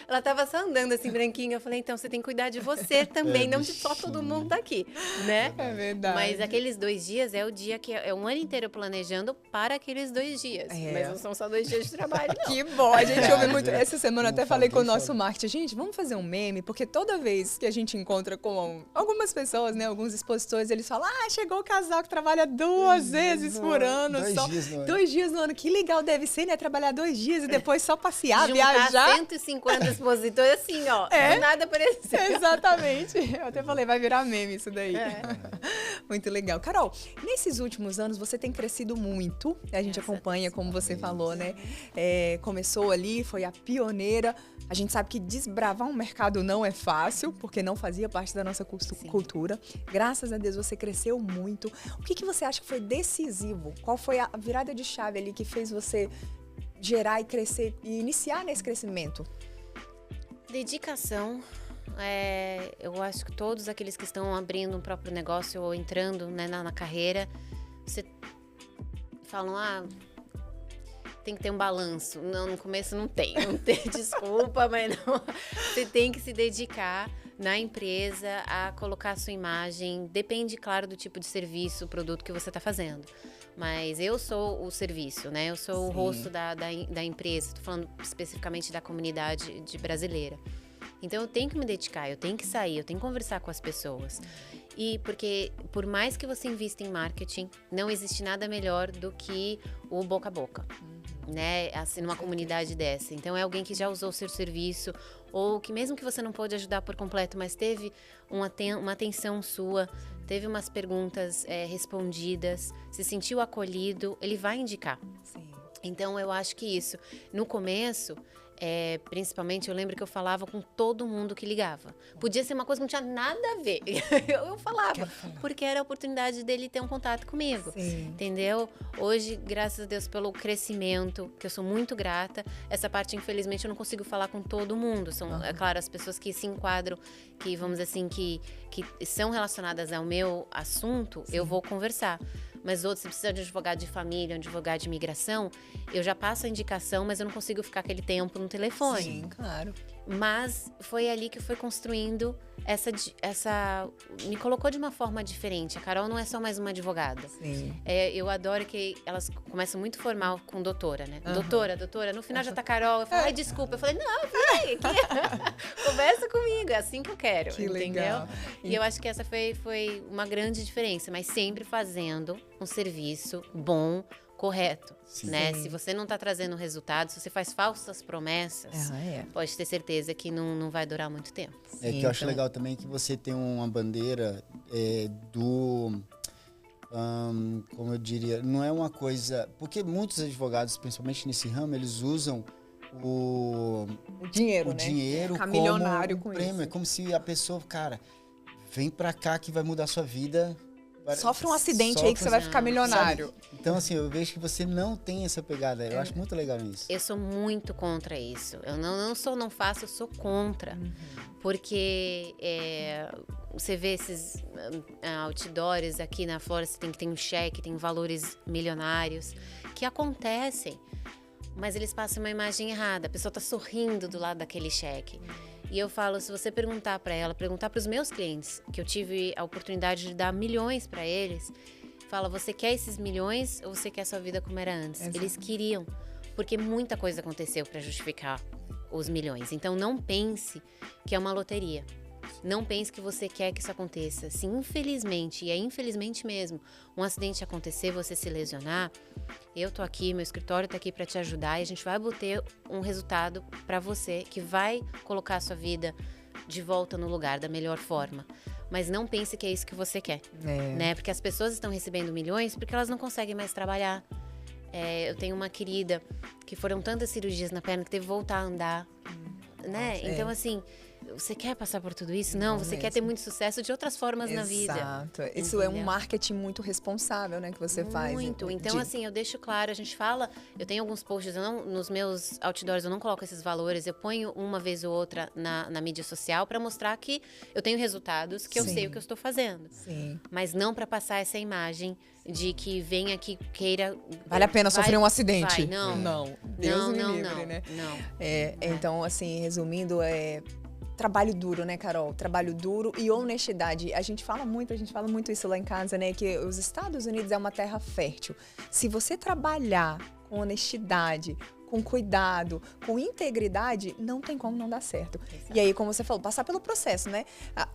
Ela tava só andando assim, branquinha. Eu falei, então você tem que cuidar de você também, não de só todo mundo daqui, né? É verdade. Mas aqueles 2 dias é o dia que é um ano inteiro planejando para aqueles 2 dias. Mas não são só 2 dias de trabalho, não. Que bom, a gente ouve muito. Essa semana eu até falei com o deixa nosso marketing, gente, vamos fazer um meme, porque toda vez que a gente encontra com algumas pessoas, né, alguns expositores, eles falam, chegou o casal que trabalha 2 vezes por ano. 2 dias no ano. Que legal deve ser, né, trabalhar 2 dias e depois só passear, Juntar viajar. 150 expositores assim, ó, do nada apareceu. Exatamente. Eu até falei, vai virar meme isso daí. Muito legal. Carol, nesses últimos anos você tem crescido muito. A gente acompanha, como você falou, né? Começou ali, foi a pioneira. A gente sabe que desbravar um mercado não é fácil, porque não fazia parte da nossa cultura. Graças a Deus você cresceu muito. O que você acha que foi decisivo? Qual foi a virada de chave ali que fez você gerar e crescer e iniciar nesse crescimento? Dedicação. Eu acho que todos aqueles que estão abrindo um próprio negócio ou entrando, né, na carreira, você falam, tem que ter um balanço. Não, no começo não tem desculpa, mas não. Você tem que se dedicar na empresa a colocar a sua imagem. Depende, claro, do tipo de serviço, produto que você está fazendo. Mas eu sou o serviço, né? Eu sou o rosto da empresa. Estou falando especificamente da comunidade brasileira. Então, eu tenho que me dedicar, eu tenho que sair, eu tenho que conversar com as pessoas. E porque, por mais que você invista em marketing, não existe nada melhor do que o boca a boca, né? Assim, numa comunidade dessa. Então, é alguém que já usou o seu serviço, ou que mesmo que você não pôde ajudar por completo, mas teve uma atenção sua, teve umas perguntas respondidas, se sentiu acolhido, ele vai indicar. Sim. Então, eu acho que isso, no começo... principalmente, eu lembro que eu falava com todo mundo que ligava. Podia ser uma coisa que não tinha nada a ver. Eu falava, porque era a oportunidade dele ter um contato comigo. Sim. Entendeu? Hoje, graças a Deus pelo crescimento, que eu sou muito grata, essa parte, infelizmente, eu não consigo falar com todo mundo. São, é claro, as pessoas que se enquadram, que, vamos dizer assim, que são relacionadas ao meu assunto, eu vou conversar. Mas outros, se precisa de um advogado de família, um advogado de imigração, eu já passo a indicação, mas eu não consigo ficar aquele tempo no telefone. Sim, claro. Mas foi ali que foi construindo essa... Me colocou de uma forma diferente. A Carol não é só mais uma advogada. Sim. Eu adoro que elas começam muito formal com doutora, né? Doutora. No final já tá Carol. Eu falo, desculpa. Eu falei, não, peraí, aqui. Conversa comigo, é assim que eu quero, que entendeu? Legal. E eu acho que essa foi uma grande diferença. Mas sempre fazendo um serviço bom, correto, né? Se você não está trazendo resultado, se você faz falsas promessas, pode ter certeza que não vai durar muito tempo. Que eu acho legal também que você tem uma bandeira como eu diria, não é uma coisa... Porque muitos advogados, principalmente nesse ramo, eles usam o dinheiro, né? Dinheiro Ficar como milionário com prêmio. isso. É como se a pessoa, cara, vem pra cá que vai mudar a sua vida... Sofre um acidente aí que você vai ficar milionário. Sabe? Então, assim, eu vejo que você não tem essa pegada. Eu acho muito legal isso. Eu sou muito contra isso. Eu não faço, eu sou contra. Porque você vê esses outdoors aqui na Flórida, você tem que ter um cheque, tem valores milionários, que acontecem. Mas eles passam uma imagem errada. A pessoa tá sorrindo do lado daquele cheque. E eu falo, se você perguntar para os meus clientes, que eu tive a oportunidade de dar milhões para eles, fala, você quer esses milhões ou você quer a sua vida como era antes? Exato. Eles queriam, porque muita coisa aconteceu para justificar os milhões. Então não pense que é uma loteria. Não pense que você quer que isso aconteça. Se infelizmente, e é infelizmente mesmo, um acidente acontecer, você se lesionar, eu tô aqui, meu escritório tá aqui para te ajudar e a gente vai obter um resultado para você que vai colocar a sua vida de volta no lugar da melhor forma. Mas não pense que é isso que você quer, né? Porque as pessoas estão recebendo milhões porque elas não conseguem mais trabalhar. Eu tenho uma querida que foram tantas cirurgias na perna que teve que voltar a andar, né? Então, assim... você quer passar por tudo isso? Não, você quer ter muito sucesso de outras formas na vida. Exato. Isso é um marketing muito responsável, né, que você faz. Muito. Então, assim, eu deixo claro, a gente fala, eu tenho alguns posts, nos meus outdoors eu não coloco esses valores, eu ponho uma vez ou outra na mídia social para mostrar que eu tenho resultados, que eu sei o que eu estou fazendo. Sim. Mas não para passar essa imagem de que venha aqui, queira... Vale a pena sofrer um acidente. Vai, não. Não. Deus me livre, né? Não. Então, assim, resumindo, trabalho duro, né, Carol? Trabalho duro e honestidade. A gente fala muito isso lá em casa, né? Que os Estados Unidos é uma terra fértil. Se você trabalhar com honestidade, com cuidado, com integridade, não tem como não dar certo. Exato. E aí, como você falou, passar pelo processo, né?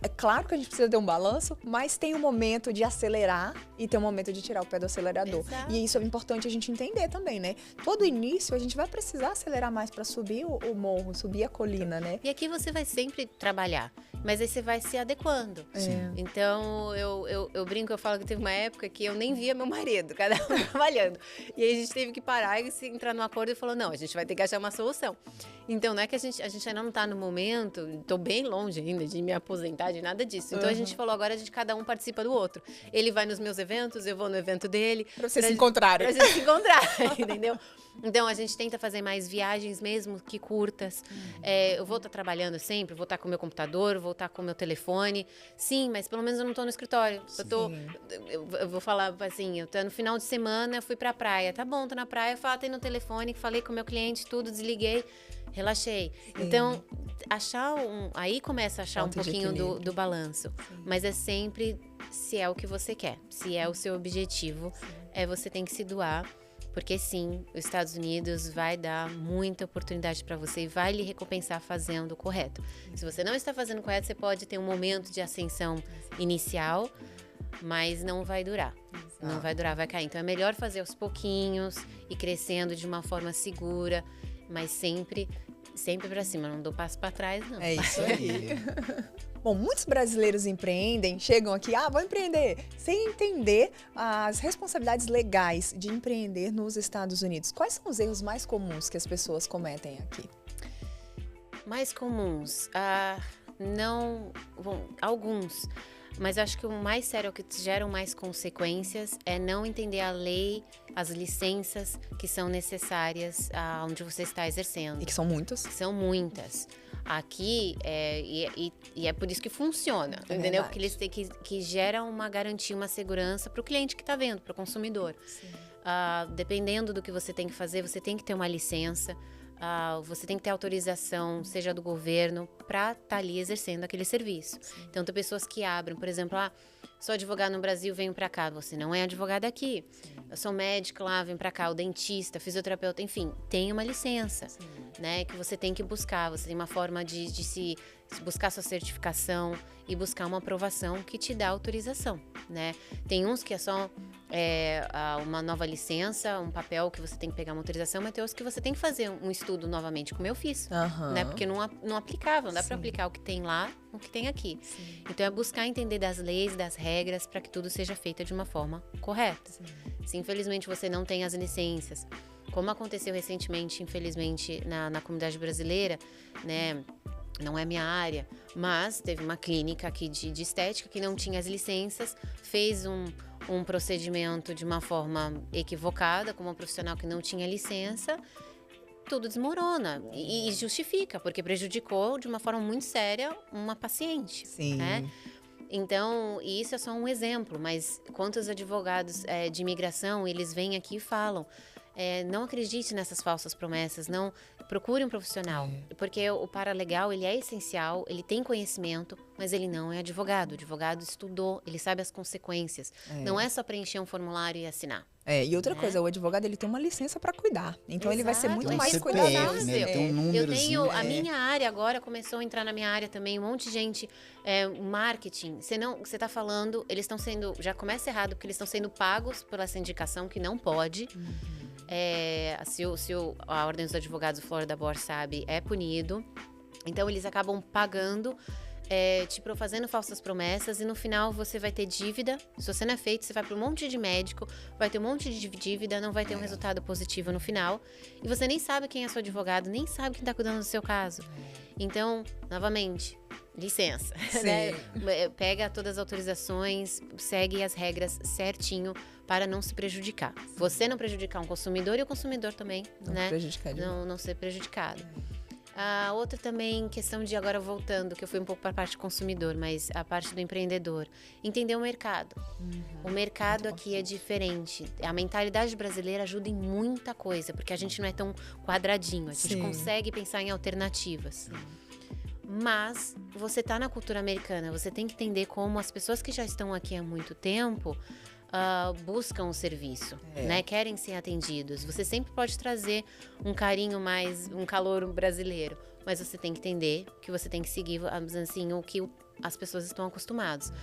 É claro que a gente precisa ter um balanço, mas tem um momento de acelerar e tem um momento de tirar o pé do acelerador. Exato. E isso é importante a gente entender também, né? Todo início a gente vai precisar acelerar mais para subir o morro, subir a colina, né? E aqui você vai sempre trabalhar, mas aí você vai se adequando. Então, eu brinco, eu falo que teve uma época que eu nem via meu marido, cada um trabalhando. E aí a gente teve que parar e entrar num acordo e falou, não, a gente vai ter que achar uma solução. Então, não é que a gente ainda não está no momento, estou bem longe ainda de me aposentar, de nada disso. Então, a gente falou, agora cada um participa do outro. Ele vai nos meus eventos, eu vou no evento dele. Pra vocês se encontrarem. Pra gente se encontrar, entendeu? Então, a gente tenta fazer mais viagens mesmo que curtas. Eu vou estar trabalhando sempre, vou estar com o meu computador, vou estar com o meu telefone. Sim, mas pelo menos eu não estou no escritório. Eu vou falar assim, eu tô no final de semana, fui pra praia. Tá bom, tô na praia, falei no telefone, falei com o meu cliente, tudo, desliguei, relaxei. Sim. Então, aí começa a achar um pouquinho do balanço. Sim. Mas é sempre se é o que você quer, se é o seu objetivo, você tem que se doar. Porque sim, os Estados Unidos vai dar muita oportunidade para você e vai lhe recompensar fazendo o correto. Se você não está fazendo o correto, você pode ter um momento de ascensão inicial, mas não vai durar. Não vai durar, vai cair. Então é melhor fazer aos pouquinhos e crescendo de uma forma segura, mas sempre para cima. Não dou passo para trás, não. É isso aí. Bom, muitos brasileiros empreendem, chegam aqui, vou empreender, sem entender as responsabilidades legais de empreender nos Estados Unidos. Quais são os erros mais comuns que as pessoas cometem aqui? Mais comuns? Alguns. Mas acho que o mais sério, o que geram mais consequências, é não entender a lei, as licenças que são necessárias onde você está exercendo. E que são muitas. São muitas. Aqui, e é por isso que funciona, entendeu? Porque eles têm que gera uma garantia, uma segurança para o cliente que está vendo, para o consumidor. Dependendo do que você tem que fazer, você tem que ter uma licença, você tem que ter autorização, seja do governo, para estar ali exercendo aquele serviço. Sim. Então, tem pessoas que abrem, por exemplo, sou advogado no Brasil, venho para cá. Você não é advogado aqui. Sim. Eu sou médica lá, venho para cá. O dentista, fisioterapeuta, enfim, tem uma licença, né, que você tem que buscar. Você tem uma forma de se buscar sua certificação e buscar uma aprovação que te dá autorização, né? Tem uns que é só uma nova licença, um papel que você tem que pegar uma autorização, mas tem outros que você tem que fazer um estudo novamente, como eu fiz, né? Porque não aplicava, não dá para aplicar o que tem lá, o que tem aqui. Sim. Então é buscar entender das leis, das regras, para que tudo seja feito de uma forma correta. Sim. Se infelizmente você não tem as licenças, como aconteceu recentemente, infelizmente, na comunidade brasileira, né? Não é minha área, mas teve uma clínica aqui de estética que não tinha as licenças, fez um procedimento de uma forma equivocada, com uma profissional que não tinha licença, tudo desmorona e justifica, porque prejudicou de uma forma muito séria uma paciente. Sim. Né? Então, isso é só um exemplo, mas quantos advogados de imigração, eles vêm aqui e falam, não acredite nessas falsas promessas, não procure um profissional, porque o paralegal, ele é essencial, ele tem conhecimento, mas ele não é advogado. O advogado estudou, ele sabe as consequências. Não é só preencher um formulário e assinar. E outra coisa, o advogado, ele tem uma licença para cuidar. Então, ele vai ser muito mais cuidadoso. Né? Tem um númerozinho. A minha área agora começou a entrar na minha área também, um monte de gente, marketing. Você está falando, eles estão sendo, já começa errado, porque eles estão sendo pagos por essa indicação que não pode. Se a Ordem dos Advogados do Florida Bar sabe, é punido. Então, eles acabam pagando, fazendo falsas promessas, e no final você vai ter dívida. Se você não é feito, você vai para um monte de médico, vai ter um monte de dívida, não vai ter um resultado positivo no final. E você nem sabe quem é seu advogado, nem sabe quem está cuidando do seu caso. Então, novamente, licença, Sim. né? Pega todas as autorizações, segue as regras certinho para não se prejudicar. Você não prejudicar um consumidor e o consumidor também, Não né? prejudicar de Não ser prejudicado. A outra também, questão de agora voltando, que eu fui um pouco para a parte do consumidor, mas a parte do empreendedor. Entender o mercado. O mercado aqui é diferente. A mentalidade brasileira ajuda em muita coisa, porque a gente não é tão quadradinho. A gente Sim. consegue pensar em alternativas. Mas você tá na cultura americana, você tem que entender como as pessoas que já estão aqui há muito tempo buscam o serviço, né? Querem ser atendidos. Você sempre pode trazer um carinho mais, um calor brasileiro, mas você tem que entender que você tem que seguir, assim, o que as pessoas estão acostumadas.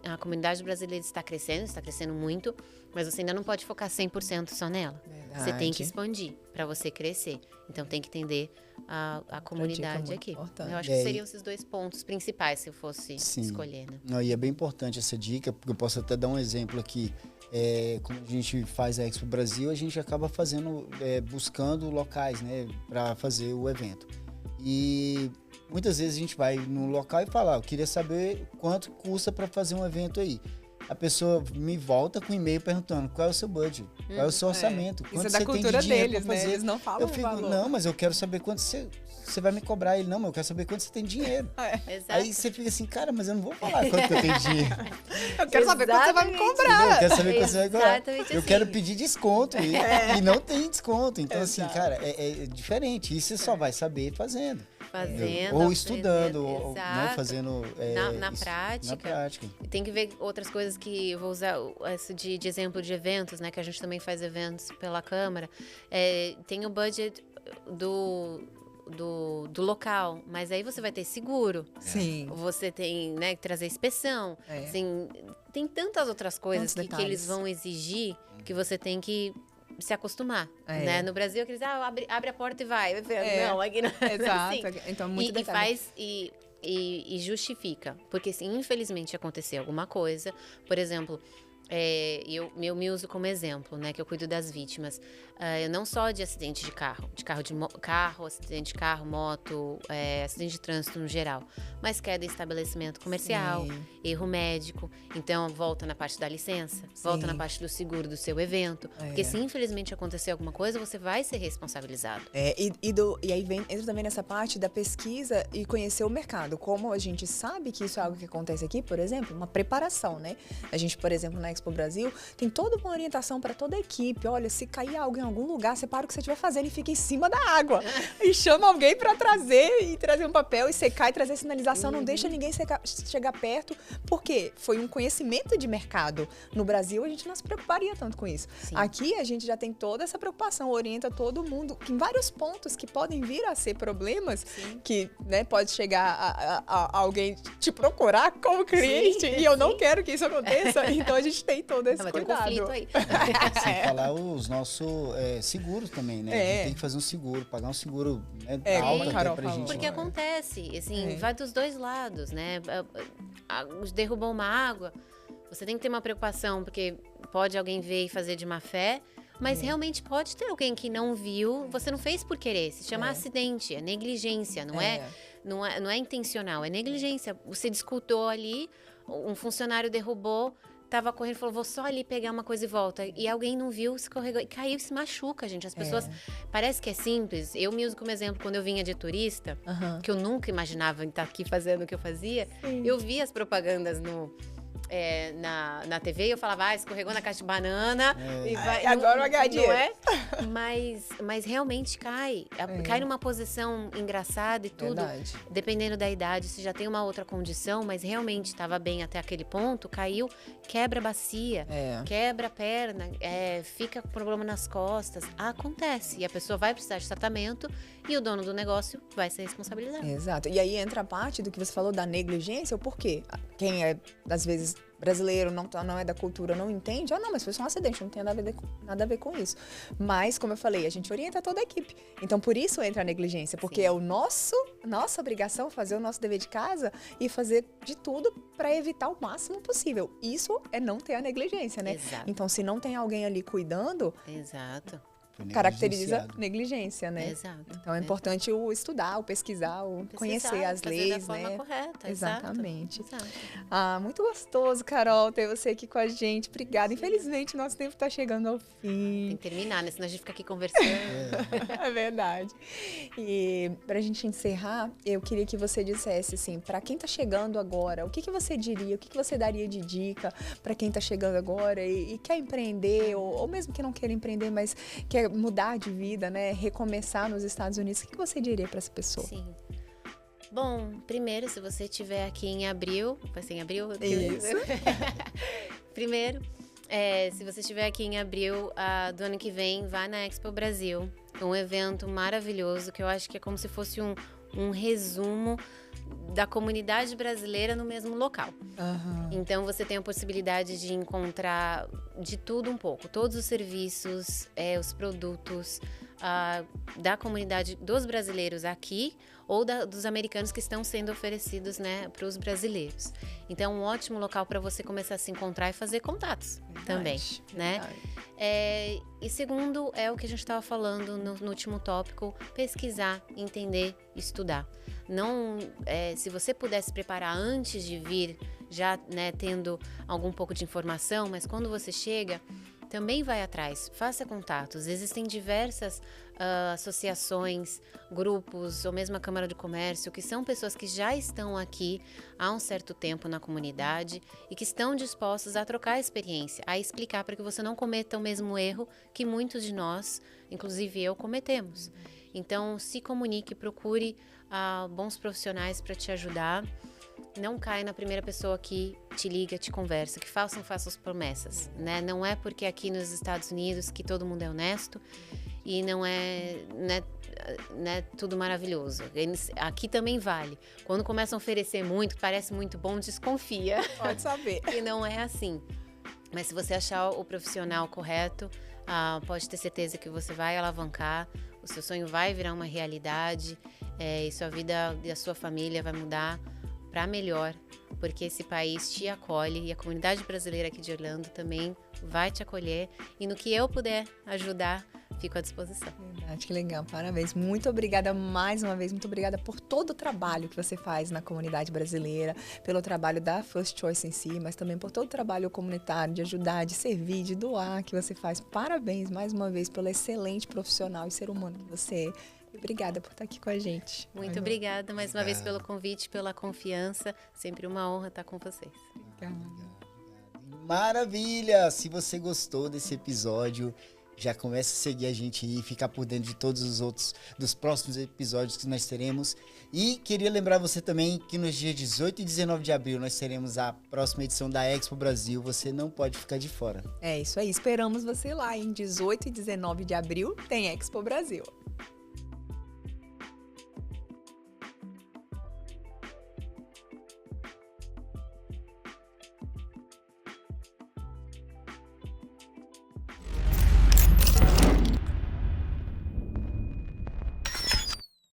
A comunidade brasileira está crescendo muito, mas você ainda não pode focar 100% só nela. Verdade. Você tem que expandir para você crescer. Então tem que entender a comunidade aqui. Importante. Eu acho que seriam esses 2 pontos principais se eu fosse escolher, né? Não, e é bem importante essa dica, porque eu posso até dar um exemplo aqui. Como a gente faz a Expo Brasil, a gente acaba fazendo, buscando locais, né, para fazer o evento. E muitas vezes a gente vai no local e fala, eu queria saber quanto custa para fazer um evento aí. A pessoa me volta com um e-mail perguntando qual é o seu budget, qual é o seu orçamento, Isso quanto é da você cultura tem de dinheiro deles, para né? fazer. Eles não falam Eu fico, o valor. não, mas eu quero saber quanto você vai me cobrar. Ele, não, mas eu quero saber quanto você tem de dinheiro. Exato. Aí você fica assim, cara, mas eu não vou falar quanto que eu tenho de dinheiro. Eu quero saber quanto você vai me Entendeu? cobrar. Eu quero saber quanto você vai cobrar. Exatamente Eu assim. quero pedir desconto e não tem desconto. Então, assim, Exato. cara, é diferente. Isso você só vai saber fazendo. Fazendo, Ou estudando, aprendendo, ou né, exato. fazendo... Na isso, prática. Na prática. Tem que ver outras coisas que eu vou usar esse de exemplo de eventos, né? Que a gente também faz eventos pela Câmara. Tem o budget do local, mas aí você vai ter seguro. Sim. Você tem, né, que trazer inspeção. Assim, tem tantas outras coisas Tantos que eles detalhes. vão exigir que você tem que se acostumar, né? No Brasil, aqueles, abre a porta e vai. Não, aqui não é Exato. assim. Então, muito E detalhe. faz e justifica. Porque se infelizmente acontecer alguma coisa, por exemplo, eu me uso como exemplo, né? Que eu cuido das vítimas. Eu não só de acidente de carro, acidente de carro, moto, acidente de trânsito no geral, mas queda em estabelecimento comercial, erro médico. Então, volta na parte da licença, volta na parte do seguro do seu evento. Porque se infelizmente acontecer alguma coisa, você vai ser responsabilizado. E aí entra também nessa parte da pesquisa e conhecer o mercado. Como a gente sabe que isso é algo que acontece aqui, por exemplo, uma preparação, né? A gente, por exemplo, na Expo Brasil, tem toda uma orientação para toda a equipe. Olha, se cair algo em algum lugar, você para o que você estiver fazendo e fica em cima da água. E chama alguém para trazer um papel e secar e trazer sinalização. Não deixa ninguém chegar perto, porque foi um conhecimento de mercado. No Brasil, a gente não se preocuparia tanto com isso. Sim. Aqui, a gente já tem toda essa preocupação, orienta todo mundo em vários pontos que podem vir a ser problemas, que, né, pode chegar a alguém te procurar como cliente, e eu não quero que isso aconteça. Então, a gente tem todo esse Vai ter um cuidado. conflito aí. Sem falar os nossos seguros também, né? A gente tem que fazer um seguro, pagar um seguro, né, alto até Carol pra falou. gente. Porque acontece, assim, vai dos dois lados, né? Derrubou uma água, você tem que ter uma preocupação, porque pode alguém ver e fazer de má fé, mas realmente pode ter alguém que não viu, você não fez por querer. Se chama acidente, é negligência, não é intencional, é negligência. Você discutiu ali, um funcionário derrubou, tava correndo e falou, vou só ali pegar uma coisa e volta. E alguém não viu, escorregou e caiu e se machuca, gente. As pessoas, parece que é simples. Eu me uso como exemplo quando eu vinha de turista, que eu nunca imaginava estar aqui fazendo o que eu fazia. Eu vi as propagandas na TV e eu falava, escorregou na caixa de banana. E vai, agora uma gadinha. Não é? Mas realmente cai. Cai numa posição engraçada e tudo. Verdade. Dependendo da idade, se já tem uma outra condição, mas realmente estava bem até aquele ponto, caiu, quebra a bacia, quebra a perna, fica com problema nas costas. Acontece. E a pessoa vai precisar de tratamento e o dono do negócio vai ser responsabilizado. Exato. E aí entra a parte do que você falou da negligência, o porquê. Quem é, às vezes, brasileiro, não é da cultura, não entende. Não, mas foi só um acidente, não tem nada a ver com isso. Mas, como eu falei, a gente orienta toda a equipe. Então, por isso entra a negligência, porque é nossa obrigação fazer o nosso dever de casa e fazer de tudo para evitar o máximo possível. Isso é não ter a negligência, né? Exato. Então, se não tem alguém ali cuidando... Exato. caracteriza negligência, né? Exato. Então é importante o estudar, o pesquisar, o conhecer as leis, da forma né? correta. Exatamente. Exato. Ah, muito gostoso, Carol, ter você aqui com a gente. Obrigada. Infelizmente, nosso tempo está chegando ao fim. Tem que terminar, né? Senão a gente fica aqui conversando. É verdade. E para a gente encerrar, eu queria que você dissesse, assim, para quem está chegando agora, o que você diria, o que você daria de dica para quem está chegando agora e quer empreender, ou mesmo que não queira empreender, mas quer mudar de vida, né? Recomeçar nos Estados Unidos, o que você diria para essa pessoa? Sim. Bom, primeiro, se você estiver aqui em abril, vai ser em abril? Isso. Primeiro, se você estiver aqui em abril do ano que vem, vá na Expo Brasil. Um evento maravilhoso, que eu acho que é como se fosse um resumo da comunidade brasileira no mesmo local. Uhum. Então, você tem a possibilidade de encontrar de tudo um pouco. Todos os serviços, os produtos da comunidade dos brasileiros aqui ou dos americanos que estão sendo oferecidos, né, para os brasileiros. Então, um ótimo local para você começar a se encontrar e fazer contatos também, né? E segundo, é o que a gente estava falando no último tópico, pesquisar, entender, estudar. Não, se você pudesse preparar antes de vir, já, né, tendo algum pouco de informação, mas quando você chega, também vai atrás, faça contatos. Existem diversas associações, grupos, ou mesmo a Câmara de Comércio, que são pessoas que já estão aqui há um certo tempo na comunidade e que estão dispostos a trocar a experiência, a explicar para que você não cometa o mesmo erro que muitos de nós, inclusive eu, cometemos. Então, se comunique, procure bons profissionais para te ajudar. Não caia na primeira pessoa que te liga, te conversa, que façam falsas promessas, né? Não é porque aqui nos Estados Unidos que todo mundo é honesto e não é tudo maravilhoso. Aqui também vale. Quando começam a oferecer muito, parece muito bom, desconfia. Pode saber. E não é assim. Mas se você achar o profissional correto, pode ter certeza que você vai alavancar, o seu sonho vai virar uma realidade, e sua vida e a sua família vai mudar para melhor, porque esse país te acolhe e a comunidade brasileira aqui de Orlando também vai te acolher. E no que eu puder ajudar, fico à disposição. Verdade, que legal, parabéns. Muito obrigada mais uma vez, muito obrigada por todo o trabalho que você faz na comunidade brasileira, pelo trabalho da First Choice em si, mas também por todo o trabalho comunitário, de ajudar, de servir, de doar que você faz. Parabéns mais uma vez pelo excelente profissional e ser humano que você é. Obrigada por estar aqui com a gente. Muito obrigada mais uma vez pelo convite, pela confiança. Sempre uma honra estar com vocês. Maravilha! Se você gostou desse episódio, já começa a seguir a gente aí, ficar por dentro de todos os outros, dos próximos episódios que nós teremos. E queria lembrar você também que nos dias 18 e 19 de abril nós teremos a próxima edição da Expo Brasil. Você não pode ficar de fora. É isso aí, esperamos você lá em 18 e 19 de abril tem Expo Brasil.